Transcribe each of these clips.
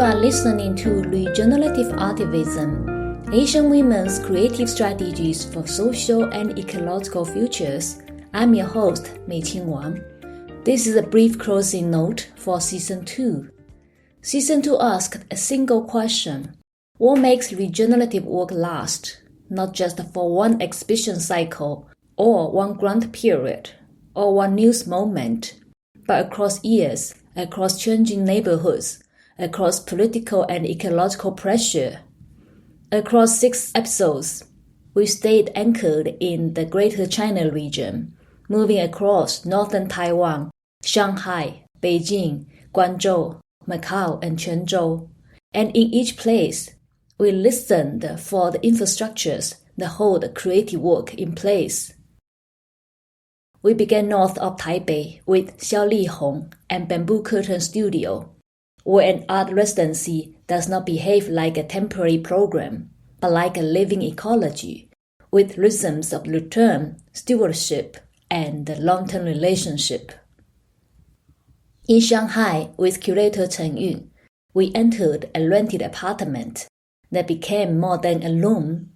are listening to Regenerative Artivism, Asian women's creative strategies for social and ecological futures. I'm your host, Meiqing Wang. This is a brief closing note for Season 2. Season 2 asked a single question. What makes regenerative work last, not just for one exhibition cycle or one grant period or one news moment, but across years, across changing neighborhoods, across political and ecological pressure? Across 6 episodes, we stayed anchored in the Greater China region, moving across northern Taiwan, Shanghai, Beijing, Guangzhou, Macau, and Quanzhou. And in each place, we listened for the infrastructures that hold creative work in place. We began north of Taipei with Xiao Li Hong and Bamboo Curtain Studio, where an art residency does not behave like a temporary program, but like a living ecology, with rhythms of return, stewardship, and long-term relationship. In Shanghai, with curator Chen Yun, we entered a rented apartment that became more than a room.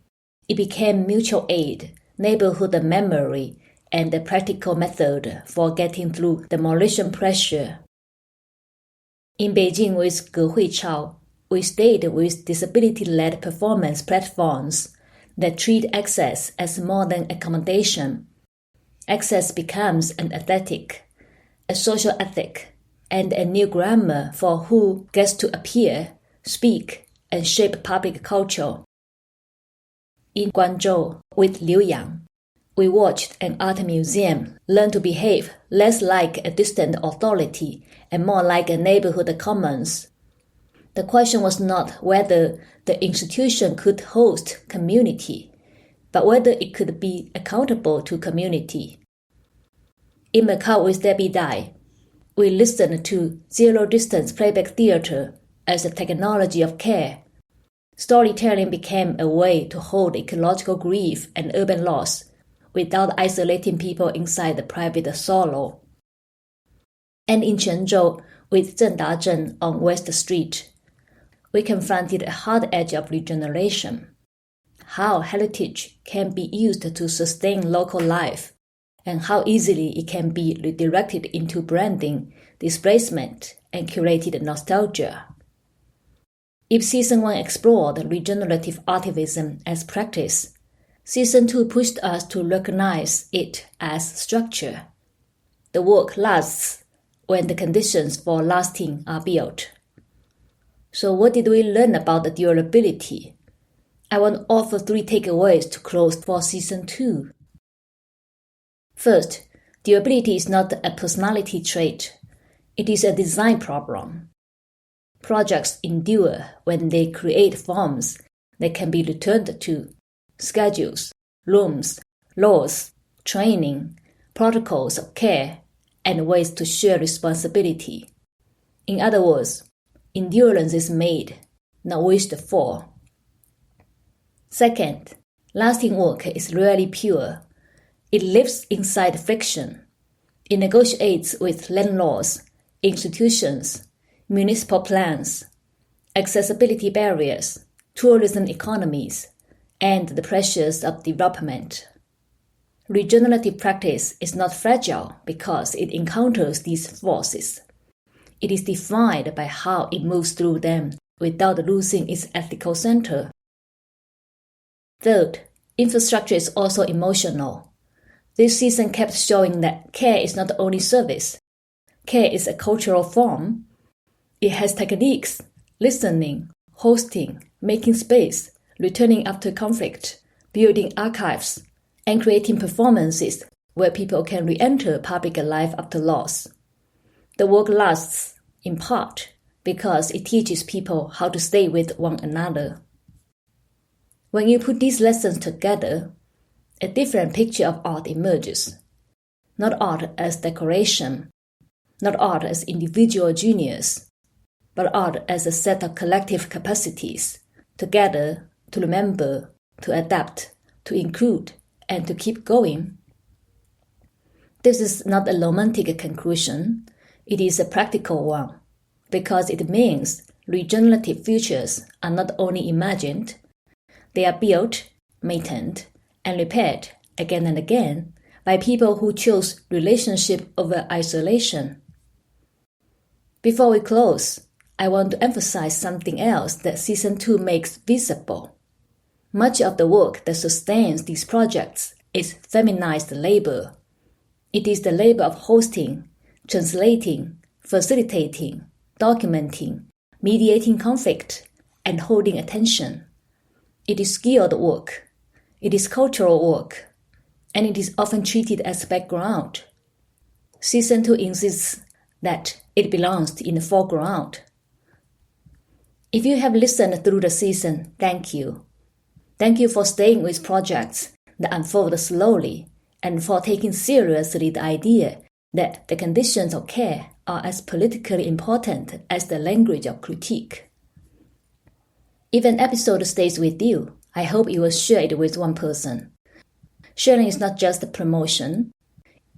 It became mutual aid, neighborhood memory, and a practical method for getting through demolition pressure. In Beijing with Ge Huichao, we stayed with disability-led performance platforms that treat access as more than accommodation. Access becomes an aesthetic, a social ethic, and a new grammar for who gets to appear, speak, and shape public culture. In Guangzhou with Liu Yang, we watched an art museum learn to behave less like a distant authority and more like a neighborhood commons. The question was not whether the institution could host community, but whether it could be accountable to community. In Macau with Debbie Dai, we listened to zero-distance playback theater as a technology of care. Storytelling became a way to hold ecological grief and urban loss without isolating people inside the private sorrow. And in Quanzhou, with Zheng Dazheng on West Street, we confronted a hard edge of regeneration, how heritage can be used to sustain local life, and how easily it can be redirected into branding, displacement, and curated nostalgia. If Season 1 explored regenerative artivism as practice, Season 2 pushed us to recognize it as structure. The work lasts when the conditions for lasting are built. So what did we learn about the durability? I want to offer 3 takeaways to close for Season 2. First, durability is not a personality trait. It is a design problem. Projects endure when they create forms that can be returned to, schedules, rooms, laws, training, protocols of care, and ways to share responsibility. In other words, endurance is made, not wished for. Second, lasting work is rarely pure. It lives inside friction. It negotiates with landlords, institutions, municipal plans, accessibility barriers, tourism economies, and the pressures of development. Regenerative practice is not fragile because it encounters these forces. It is defined by how it moves through them without losing its ethical center. Third, infrastructure is also emotional. This season kept showing that care is not only service. Care is a cultural form. It has techniques, listening, hosting, making space, returning after conflict, building archives, and creating performances where people can re-enter public life after loss. The work lasts, in part, because it teaches people how to stay with one another. When you put these lessons together, a different picture of art emerges. Not art as decoration, not art as individual genius, but art as a set of collective capacities, together to remember, to adapt, to include, and to keep going. This is not a romantic conclusion. It is a practical one, because it means regenerative futures are not only imagined, they are built, maintained, and repaired again and again by people who choose relationship over isolation. Before we close, I want to emphasize something else that Season 2 makes visible. Much of the work that sustains these projects is feminized labor. It is the labor of hosting, translating, facilitating, documenting, mediating conflict, and holding attention. It is skilled work. It is cultural work. And it is often treated as background. Season 2 insists that it belongs in the foreground. If you have listened through the season, thank you. Thank you for staying with projects that unfold slowly and for taking seriously the idea that the conditions of care are as politically important as the language of critique. If an episode stays with you, I hope you will share it with one person. Sharing is not just a promotion.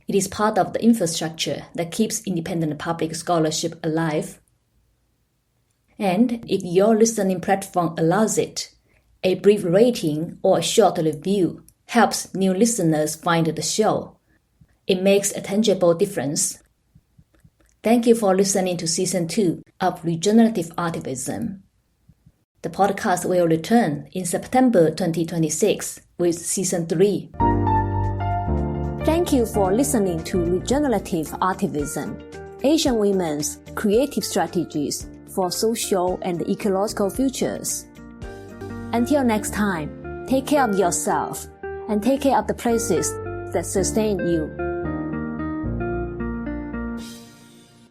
It is part of the infrastructure that keeps independent public scholarship alive. And if your listening platform allows it, a brief rating or a short review helps new listeners find the show. It makes a tangible difference. Thank you for listening to Season 2 of Regenerative Artivism. The podcast will return in September 2026 with Season 3. Thank you for listening to Regenerative Artivism, Asian women's creative strategies for social and ecological futures. Until next time, take care of yourself and take care of the places that sustain you.